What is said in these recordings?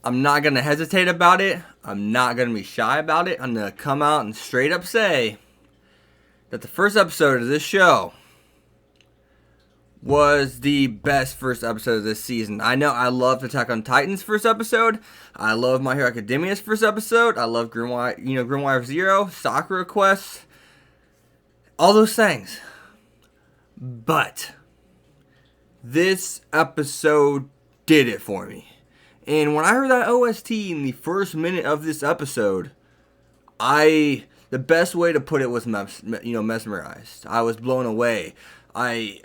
I'm not going to hesitate about it. I'm not going to be shy about it. I'm going to come out and straight up say that the first episode of this show was the best first episode of this season. I know I loved Attack on Titan's first episode. I love My Hero Academia's first episode. I love Grimwire Zero, Sakura Quest, all those things. But this episode did it for me. And when I heard that OST in the first minute of this episode, the best way to put it was mesmerized. I was blown away. I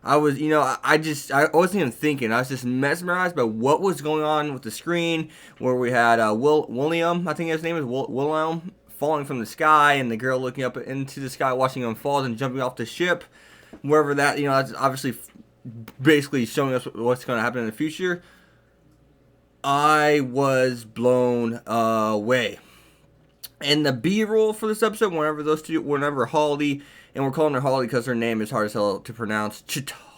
was, I wasn't even thinking. I was just mesmerized by what was going on with the screen, where we had William, I think his name is William, falling from the sky, and the girl looking up into the sky, watching him fall and jumping off the ship. Wherever that, that's obviously basically showing us what's going to happen in the future. I was blown away. And the B-roll for this episode, whenever Holly, and we're calling her Holly because her name is hard as hell to pronounce.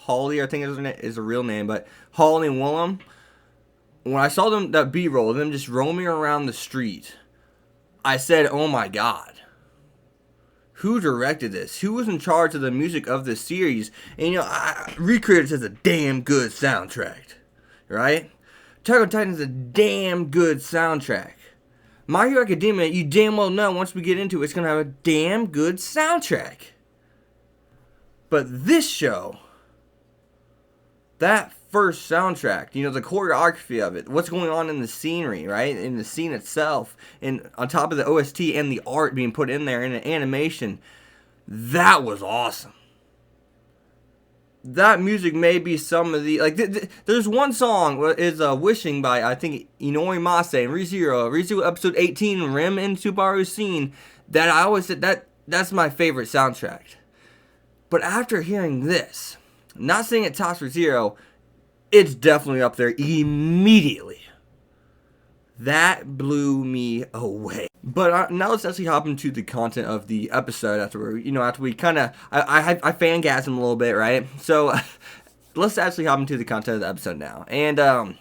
Holly, I think is a real name, but Holly and Willem. When I saw that B-roll, them just roaming around the street, I said, "Oh my God, who directed this? Who was in charge of the music of this series?" And I recreated it as a damn good soundtrack, right? Attack on Titan is a damn good soundtrack. My Hero Academia, you damn well know once we get into it, it's going to have a damn good soundtrack. But this show, that first soundtrack, the choreography of it, what's going on in the scenery, right? In the scene itself, and on top of the OST and the art being put in there in an animation, that was awesome. That music may be some of the, there's one song, is Wishing by, I think, Inori Mase and ReZero episode 18, Rim and Subaru Scene, that I always said, that's my favorite soundtrack. But after hearing this, not saying it tops ReZero, it's definitely up there immediately. That blew me away. But now let's actually hop into the content of the episode after we kind of, I fangasm a little bit, right? So let's actually hop into the content of the episode now. And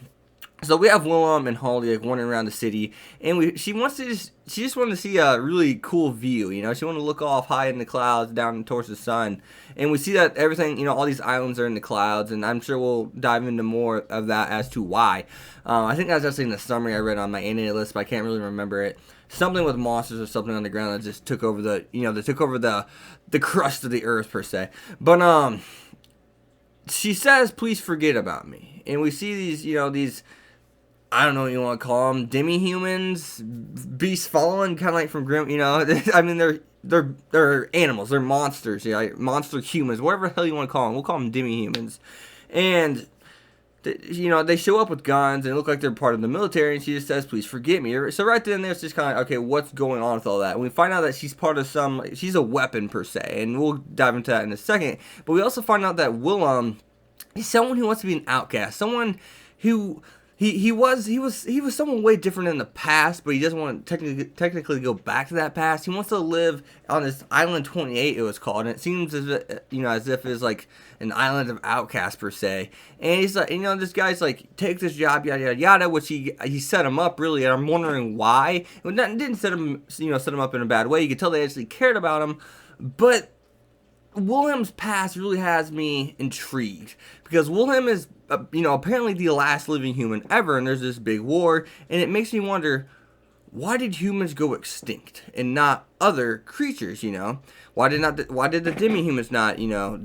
so we have Willem and Holly wandering around the city, and she just wanted to see a really cool view. She wanted to look off high in the clouds down towards the sun, and we see that everything, all these islands are in the clouds, and I'm sure we'll dive into more of that as to why. I think that was actually in the summary I read on my anime list, but I can't really remember it. Something with monsters or something on the ground that just took over the crust of the earth per se. But she says, "Please forget about me," and we see these. I don't know what you want to call them, demi-humans, beasts fallen, kind of like from Grimm, I mean, they're animals, they're monsters, monster humans, whatever the hell you want to call them, we'll call them demi-humans, and, they show up with guns, and look like they're part of the military, and she just says, "Please forget me." So right then, there's just kind of, okay, what's going on with all that? And we find out that she's part of she's a weapon, per se, and we'll dive into that in a second, but we also find out that Willem is someone who wants to be an outcast, someone who... He was someone way different in the past, but he doesn't want to technically go back to that past. He wants to live on this Island 28, it was called, and it seems as if it's like an island of outcasts per se. And he's like, this guy's like, take this job, yada yada yada, which he set him up really, and I'm wondering why. It didn't set him up in a bad way. You could tell they actually cared about him, but William's past really has me intrigued, because William is, apparently the last living human ever, and there's this big war, and it makes me wonder, why did humans go extinct and not other creatures? Why did the demi-humans not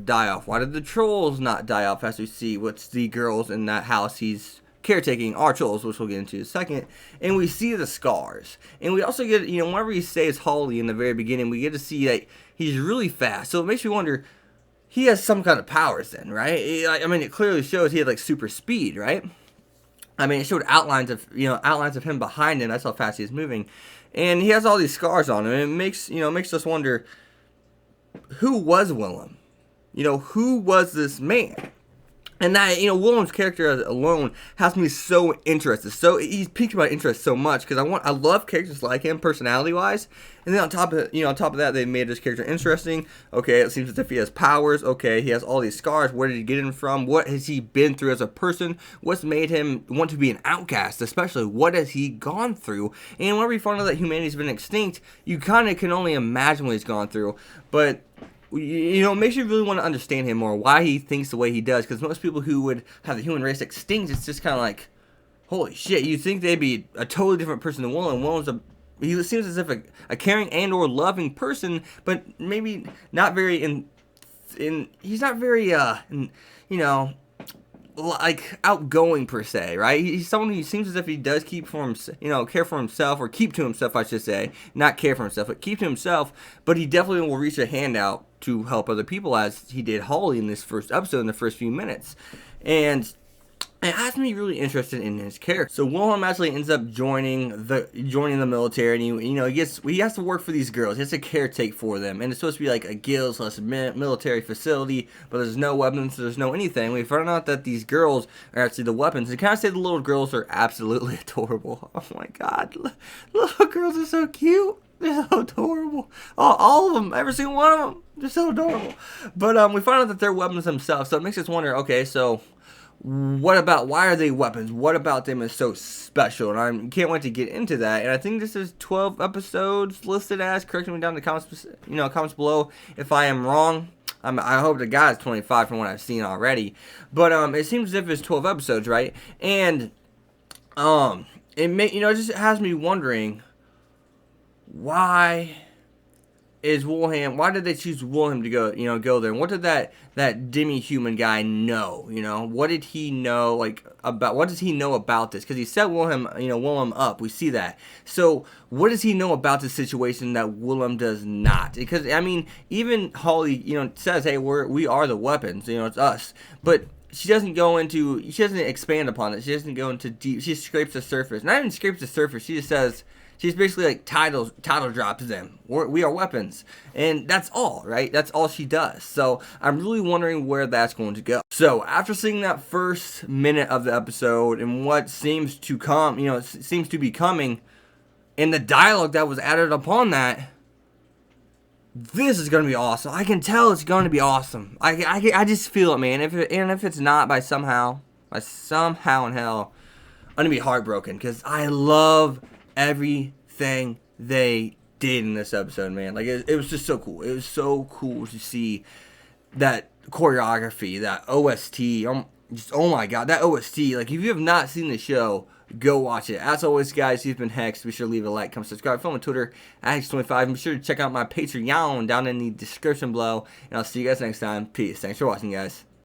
die off? Why did the trolls not die off? As we see, what's the girls in that house he's caretaking are trolls, which we'll get into in a second, and we see the scars, and we also get, whenever he says Holly in the very beginning, we get to see that he's really fast, so it makes me wonder, he has some kind of powers then, right? I mean, it clearly shows he had like super speed, right? I mean, it showed outlines of him behind him. That's how fast he's moving, and he has all these scars on him. And it makes us wonder, who was Willem? Who was this man? And that, Willem's character alone has me so interested. So he's piqued my interest so much because I love characters like him, personality wise. And then on top of that, they made this character interesting. Okay, it seems as if he has powers. Okay, he has all these scars. Where did he get them from? What has he been through as a person? What's made him want to be an outcast? Especially, what has he gone through? And whenever you find out that humanity's been extinct, you kind of can only imagine what he's gone through. But it makes you really want to understand him more, why he thinks the way he does, because most people who would have the human race extinct, it's just kind of like, holy shit, you think they'd be a totally different person than Willem. He seems as if a caring and or loving person, but maybe not very he's not very, like outgoing per se, right? He's someone who seems as if he does keep for himself, care for himself, or keep to himself, I should say, not care for himself, but keep to himself. But he definitely will reach a hand out to help other people, as he did Holly in this first episode, in the first few minutes, and it has me really interested in his character. So Wilhelm actually ends up joining the military, and he has to work for these girls. He has to caretake for them, and it's supposed to be like a guild / military facility, but there's no weapons, there's no anything. We find out that these girls are actually the weapons. And can I say the little girls are absolutely adorable? Oh my god, little girls are so cute. They're so adorable. All of them, every single one of them, they're so adorable. But we find out that they're weapons themselves, so it makes us wonder. Okay, so why are they weapons? What about them is so special? And I can't wait to get into that. And I think this is 12 episodes listed as. Correct me down in the comments below if I am wrong. I hope the guy's 25 from what I've seen already. But it seems as if it's 12 episodes, right? And it just has me wondering, why did they choose Wilhelm to go there? And what did that demi-human guy know? What did he know, what does he know about this? Because he set Wilhelm up. We see that. So what does he know about this situation that Wilhelm does not? Because, even Holly, says, hey, we are the weapons, it's us. But she doesn't expand upon it. She doesn't go into deep, she scrapes the surface. Not even scrapes the surface, she just says, she's basically like title drops them. We are weapons. And that's all, right? That's all she does. So I'm really wondering where that's going to go. So after seeing that first minute of the episode and what seems to be coming, and the dialogue that was added upon that, this is going to be awesome. I can tell it's going to be awesome. I just feel it, man. If it's not by somehow in hell, I'm going to be heartbroken, because I love everything they did in this episode, man. It was just so cool. It was so cool to see that choreography, that OST. Oh my god, that OST. If you have not seen the show, go watch it. As always, guys, you've been Hex. Be sure to leave a like, comment, subscribe, follow me on Twitter at Hex25. Be sure to check out my Patreon down in the description below. And I'll see you guys next time. Peace. Thanks for watching, guys.